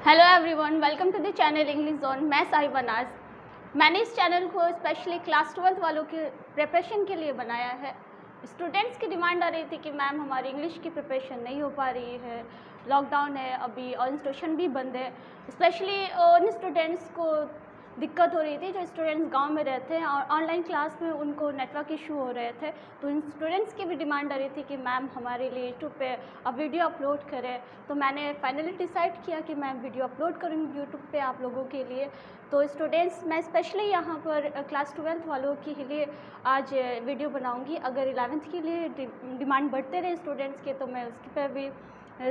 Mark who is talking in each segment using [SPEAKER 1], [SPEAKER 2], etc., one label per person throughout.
[SPEAKER 1] Hello everyone, welcome to the channel English zone. मैं साहिबा नाज। मैंने इस चैनल को स्पेशली क्लास 12th वालों की प्रिपरेशन के लिए बनाया है। स्टूडेंट्स की डिमांड आ रही थी कि मैम हमारी इंग्लिश की प्रिपरेशन नहीं हो पा रही है, लॉकडाउन है अभी और इंस्टीट्यूशन भी बंद है। स्पेशली उन स्टूडेंट्स को दिक्कत हो रही थी जो स्टूडेंट्स गांव में रहते हैं और ऑनलाइन क्लास में उनको नेटवर्क इशू हो रहे थे। तो इन स्टूडेंट्स की भी डिमांड आ रही थी कि मैम हमारे लिए यूट्यूब पे अब वीडियो अपलोड करें। तो मैंने फाइनली डिसाइड किया कि मैं वीडियो अपलोड करूँगी यूट्यूब पे आप लोगों के लिए। तो स्टूडेंट्स, मैं स्पेशली यहाँ पर क्लास 12th वालों के लिए आज वीडियो बनाऊँगी। अगर 11th के लिए डिमांड बढ़ते रहे स्टूडेंट्स के तो मैं उसके पर भी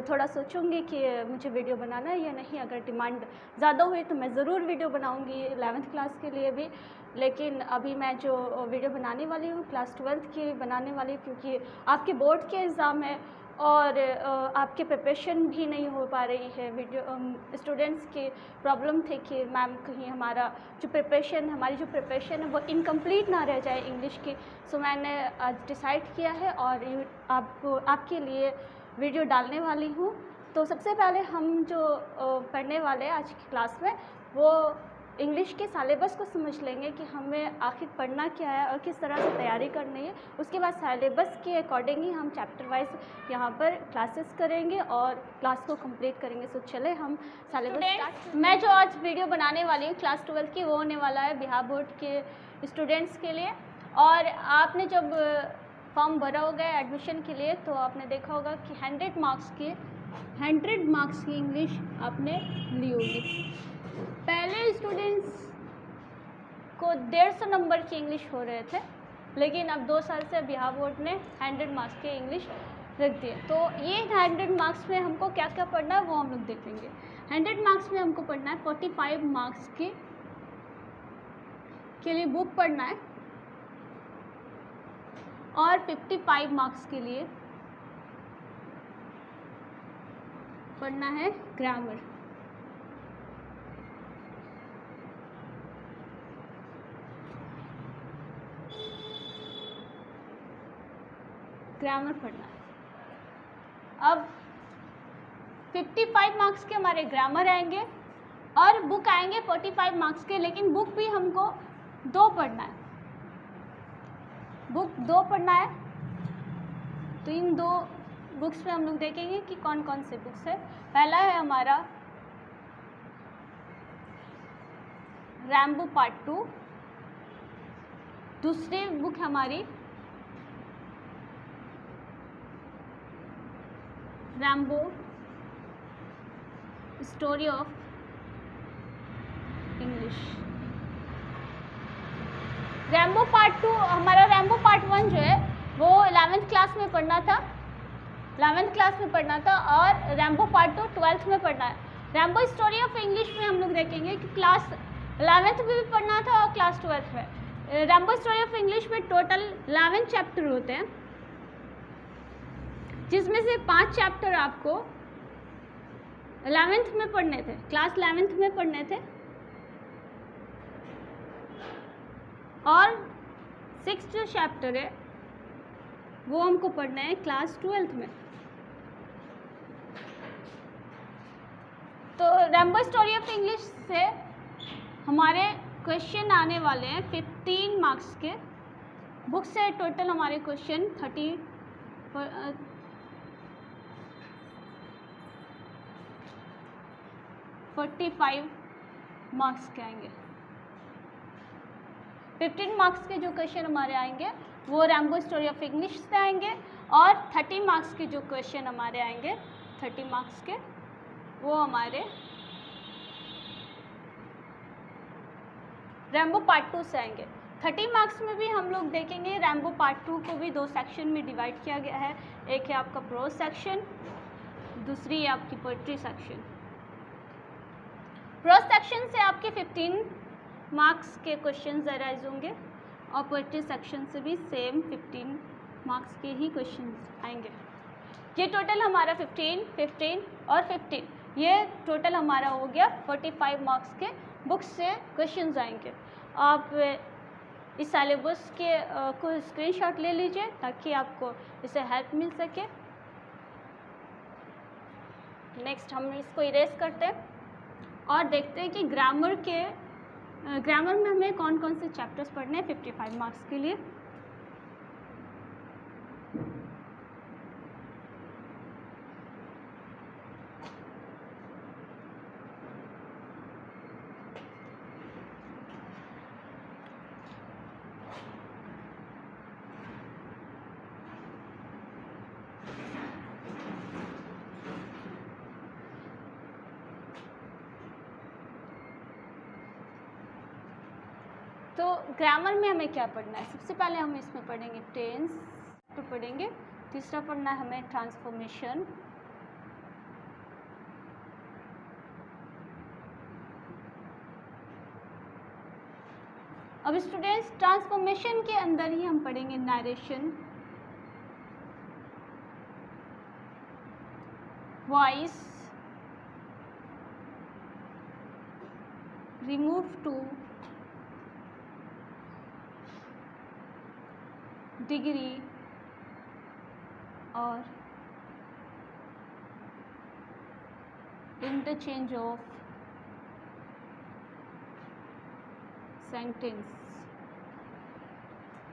[SPEAKER 1] थोड़ा सोचूंगी कि मुझे वीडियो बनाना है या नहीं। अगर डिमांड ज़्यादा हुई तो मैं ज़रूर वीडियो बनाऊंगी 11th क्लास के लिए भी। लेकिन अभी मैं जो वीडियो बनाने वाली हूँ क्लास 12th की बनाने वाली हूँ, क्योंकि आपके बोर्ड के एग्ज़ाम है और आपके प्रिपरेशन भी नहीं हो पा रही है। वीडियो स्टूडेंट्स की प्रॉब्लम थी कि मैम कहीं हमारी जो प्रिपरेशन है वो इनकम्प्लीट ना रह जाए इंग्लिश की। सो मैंने आज डिसाइड किया है और आपके लिए वीडियो डालने वाली हूँ। तो सबसे पहले हम जो पढ़ने वाले हैं आज की क्लास में वो इंग्लिश के सिलेबस को समझ लेंगे कि हमें आखिर पढ़ना क्या है और किस तरह से तैयारी करनी है। उसके बाद सिलेबस के अकॉर्डिंग ही हम चैप्टर वाइज यहाँ पर क्लासेस करेंगे और क्लास को कंप्लीट करेंगे। सो चले हम सिलेबस। मैं जो आज वीडियो बनाने वाली हूँ क्लास 12th की, वो होने वाला है बिहार बोर्ड के स्टूडेंट्स के लिए। और आपने जब फॉर्म भरा होगा एडमिशन के लिए तो आपने देखा होगा कि 100 मार्क्स की इंग्लिश आपने ली होगी। पहले स्टूडेंट्स को 150 नंबर की इंग्लिश हो रहे थे, लेकिन अब 2 साल से बिहार बोर्ड ने 100 मार्क्स की इंग्लिश रख दिए। तो ये 100 मार्क्स में हमको क्या क्या पढ़ना है वो हम लोग देखेंगे। 100 मार्क्स में हमको पढ़ना है 45 मार्क्स के लिए बुक पढ़ना है और 55 मार्क्स के लिए पढ़ना है ग्रामर। ग्रामर पढ़ना है। अब 55 मार्क्स के हमारे ग्रामर आएंगे और बुक आएंगे 45 मार्क्स के, लेकिन बुक भी हमको 2 पढ़ना है। बुक 2 पढ़ना है। तो इन 2 बुक्स में हम लोग देखेंगे कि कौन कौन से बुक्स है। पहला है हमारा रैम्बो पार्ट 2। दूसरी बुक हमारी Rambo story of English. Rambo part 2 हमारा रैम्बो पार्ट 1 जो है वो 11th क्लास में पढ़ना था, 11th क्लास में पढ़ना था। और रैम्बो पार्ट 2 12th में पढ़ना है। रैम्बो स्टोरी ऑफ इंग्लिश में हम लोग देखेंगे कि क्लास 11th में भी पढ़ना था और क्लास 12th में। रैम्बो स्टोरी ऑफ इंग्लिश में टोटल 11 चैप्टर होते हैं, जिसमें से 5 चैप्टर आपको 11th में पढ़ने थे, क्लास 11th में पढ़ने थे, और 6 जो चैप्टर है वो हमको पढ़ना है क्लास 12th में। तो रैम्बो स्टोरी ऑफ इंग्लिश से हमारे क्वेश्चन आने वाले हैं 15 मार्क्स के। बुक से टोटल हमारे क्वेश्चन 45 मार्क्स के आएंगे। 15 मार्क्स के जो क्वेश्चन हमारे आएंगे वो रैम्बो स्टोरी ऑफ इंग्लिश से आएंगे, और 30 मार्क्स के जो क्वेश्चन हमारे आएंगे 30 मार्क्स के वो हमारे रैम्बो पार्ट 2 से आएंगे। 30 मार्क्स में भी हम लोग देखेंगे रैम्बो पार्ट 2 को भी 2 सेक्शन में डिवाइड किया गया है। एक है आपका प्रोज सेक्शन, दूसरी है आपकी पोएट्री सेक्शन। प्रोज सेक्शन से आपके 15 मार्क्स के क्वेश्चन अराइज होंगे और पोएट्री सेक्शन से भी सेम 15 मार्क्स के ही क्वेश्चन आएंगे। ये टोटल हमारा 15, 15 और 15, ये टोटल हमारा हो गया 45 मार्क्स के बुक्स से क्वेश्चंस आएंगे। आप इस सिलेबस के को स्क्रीनशॉट ले लीजिए ताकि आपको इससे हेल्प मिल सके। नेक्स्ट हम इसको इरेज करते हैं। और देखते हैं कि ग्रामर में हमें कौन कौन से चैप्टर्स पढ़ने हैं 55 मार्क्स के लिए। तो ग्रामर में हमें क्या पढ़ना है? सबसे पहले हम इसमें पढ़ेंगे टेंस तो पढ़ेंगे, तीसरा पढ़ना है हमें ट्रांसफॉर्मेशन, अब स्टूडेंट्स ट्रांसफॉर्मेशन के अंदर ही हम पढ़ेंगे narration, voice, remove two, degree और interchange of sentence.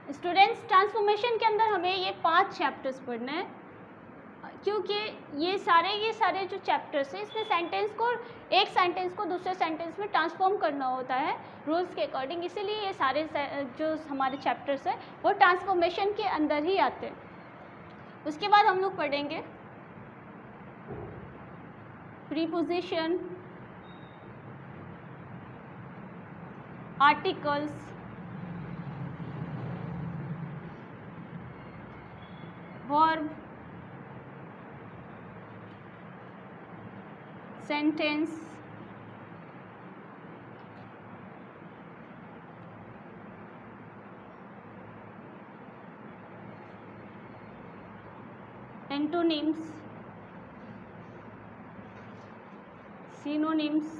[SPEAKER 1] Students transformation के अंदर हमें ये 5 चैप्टर्स पढ़ने हैं, क्योंकि ये सारे जो चैप्टर्स हैं इसमें एक सेंटेंस को दूसरे सेंटेंस में ट्रांसफॉर्म करना होता है रूल्स के अकॉर्डिंग, इसीलिए ये सारे जो हमारे चैप्टर्स हैं वो ट्रांसफॉर्मेशन के अंदर ही आते हैं। उसके बाद हम लोग पढ़ेंगे preposition, articles, verb, sentence, antonyms, synonyms,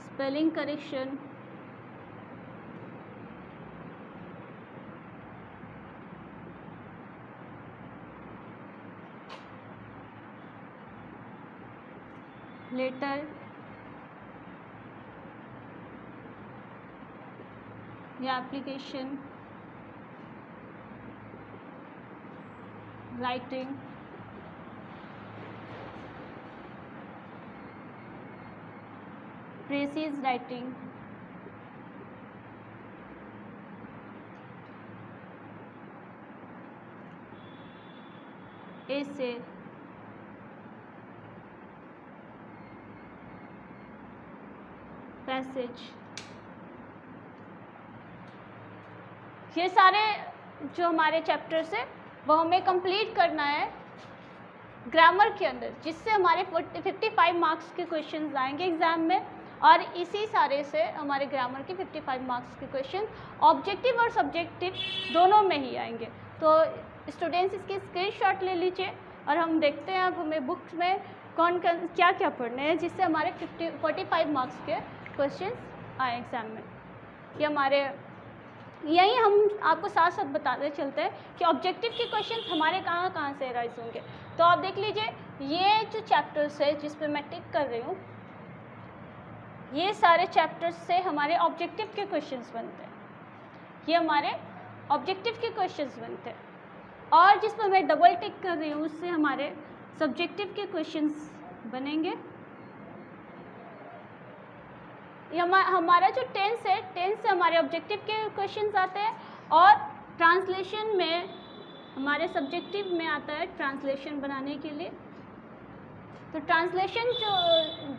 [SPEAKER 1] spelling correction, letter या एप्लीकेशन, राइटिंग, प्रेसिज राइटिंग, ऐसे, पैसेज, ये सारे जो हमारे चैप्टर्स है वो हमें कंप्लीट करना है ग्रामर के अंदर, जिससे हमारे 55 मार्क्स के क्वेश्चंस आएंगे एग्ज़ाम में, और इसी सारे से हमारे ग्रामर के 55 मार्क्स के क्वेश्चन ऑब्जेक्टिव और सब्जेक्टिव दोनों में ही आएंगे। तो स्टूडेंट्स इसकी स्क्रीनशॉट ले लीजिए और हम देखते हैं अब हमें बुक्स में क्या क्या पढ़ने हैं जिससे हमारे 45 मार्क्स के क्वेश्चंस आए एग्ज़ाम में। ये हमारे यही हम आपको साथ साथ बताते चलते हैं कि ऑब्जेक्टिव के क्वेश्चंस हमारे कहाँ से राइज होंगे। तो आप देख लीजिए, ये जो चैप्टर्स है जिस पे मैं टिक कर रही हूँ, ये सारे चैप्टर्स से हमारे ऑब्जेक्टिव के क्वेश्चंस बनते हैं, ये हमारे ऑब्जेक्टिव के क्वेश्चंस बनते हैं, और जिस पर मैं डबल टिक कर रही हूँ उससे हमारे सब्जेक्टिव के क्वेश्चंस बनेंगे। ये हमारा जो टेंस है, टेंस से हमारे ऑब्जेक्टिव के क्वेश्चंस आते हैं, और ट्रांसलेशन में हमारे सब्जेक्टिव में आता है ट्रांसलेशन बनाने के लिए। तो ट्रांसलेशन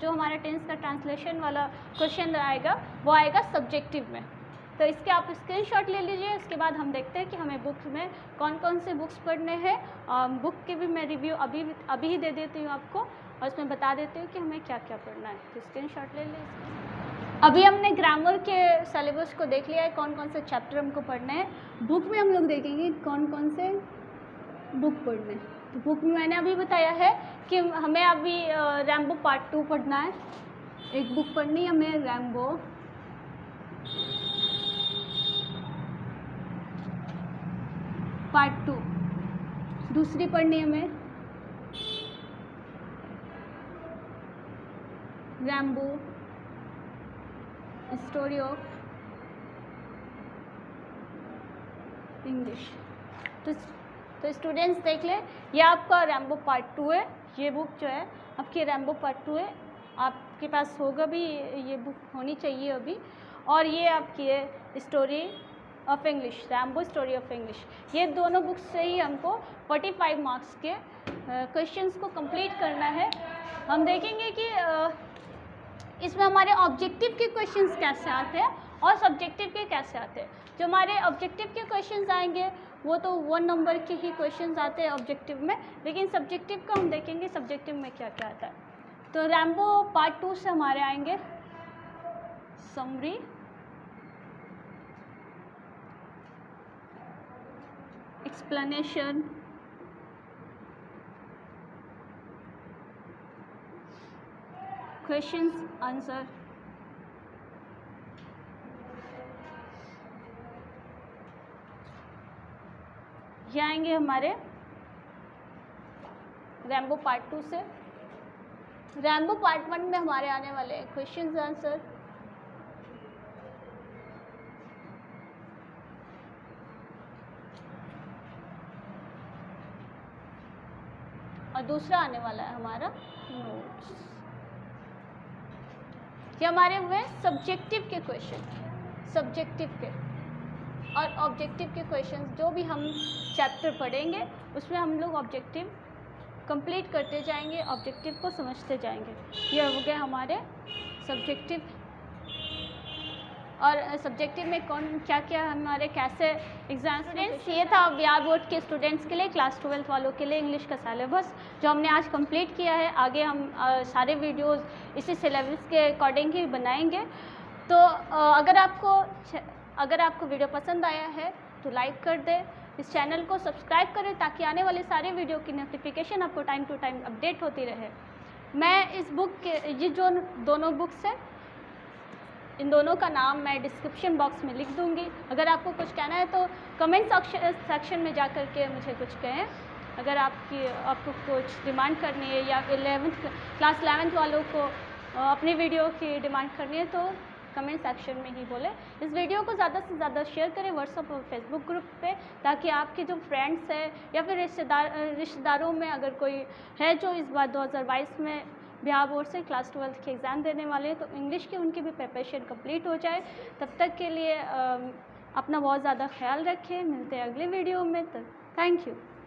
[SPEAKER 1] जो हमारा टेंस का ट्रांसलेशन वाला क्वेश्चन आएगा वो आएगा सब्जेक्टिव में। तो इसके आप स्क्रीनशॉट ले लीजिए। उसके बाद हम देखते हैं कि हमें बुक्स में कौन कौन से बुक्स पढ़ने हैं। बुक के भी मैं रिव्यू अभी ही दे देती हूँ आपको, और उसमें बता देती हूँ कि हमें क्या क्या पढ़ना है। तो स्क्रीनशॉट ले लीजिए। अभी हमने ग्रामर के सिलेबस को देख लिया है, कौन कौन से चैप्टर हमको पढ़ने हैं। बुक में हम लोग देखेंगे कौन कौन से बुक पढ़ने हैं। तो बुक में मैंने अभी बताया है कि हमें अभी रैम्बो पार्ट 2 पढ़ना है। एक बुक पढ़नी है हमें रैम्बो, पार्ट 2 दूसरी पढ़नी है हमें रैम्बो स्टोरी ऑफ इंग्लिश। तो स्टूडेंट्स देख लें, ये आपका रैम्बो पार्ट 2 है। ये बुक जो है आपकी रैम्बो पार्ट 2 है, आपके पास होगा भी, ये बुक होनी चाहिए अभी। और ये आपकी है story of English, Rambo story of English. ये दोनों बुक्स से ही हमको 45 मार्क्स के क्वेश्चंस को कंप्लीट करना है। हम देखेंगे कि इसमें हमारे ऑब्जेक्टिव के क्वेश्चंस कैसे आते हैं और सब्जेक्टिव के कैसे आते हैं। जो हमारे ऑब्जेक्टिव के क्वेश्चंस आएंगे वो तो 1 नंबर के ही क्वेश्चंस आते हैं ऑब्जेक्टिव में, लेकिन सब्जेक्टिव का हम देखेंगे सब्जेक्टिव में क्या क्या आता है। तो रैम्बो पार्ट 2 से हमारे आएंगे समरी, एक्सप्लेनेशन, क्वेश्चंस आंसर, ये आएंगे हमारे रैम्बो पार्ट 2 से। रैम्बो पार्ट 1 में हमारे आने वाले क्वेश्चंस आंसर, और दूसरा आने वाला है हमारा नोट्स। ये हमारे हुए सब्जेक्टिव के क्वेश्चन, सब्जेक्टिव के और ऑब्जेक्टिव के क्वेश्चंस। जो भी हम चैप्टर पढ़ेंगे उसमें हम लोग ऑब्जेक्टिव कंप्लीट करते जाएंगे, ऑब्जेक्टिव को समझते जाएंगे। ये हो गया हमारे सब्जेक्टिव। और सब्जेक्टिव में कौन क्या क्या हमारे कैसे एग्जाम। स्टूडेंट्स, ये था बिहार बोर्ड के स्टूडेंट्स के लिए, क्लास 12 वालों के लिए इंग्लिश का सिलेबस जो हमने आज कंप्लीट किया है। आगे हम सारे वीडियोस इसी सिलेबस के अकॉर्डिंग ही बनाएंगे। तो अगर आपको वीडियो पसंद आया है तो लाइक कर दें, इस चैनल को सब्सक्राइब करें ताकि आने वाले सारे वीडियो की नोटिफिकेशन आपको टाइम टू टाइम अपडेट होती रहे। मैं इस बुक के ये जो दोनों बुक्स हैं, इन दोनों का नाम मैं डिस्क्रिप्शन बॉक्स में लिख दूंगी। अगर आपको कुछ कहना है तो कमेंट सेक्शन में जा कर के मुझे कुछ कहें। अगर आपको कुछ डिमांड करनी है या क्लास 11th वालों को अपनी वीडियो की डिमांड करनी है तो कमेंट सेक्शन में ही बोले। इस वीडियो को ज़्यादा से ज़्यादा शेयर करें व्हाट्सएप और फेसबुक ग्रुप पे, ताकि आपके जो फ्रेंड्स हैं या फिर रिश्तेदारों में अगर कोई है जो इस बार 2022 में बिहार बोर्ड से क्लास 12 के एग्ज़ाम देने वाले हैं तो इंग्लिश की उनकी भी प्रिपरेशन कंप्लीट हो जाए। तब तक के लिए अपना बहुत ज़्यादा ख्याल रखें। मिलते हैं अगले वीडियो में। तो थैंक यू।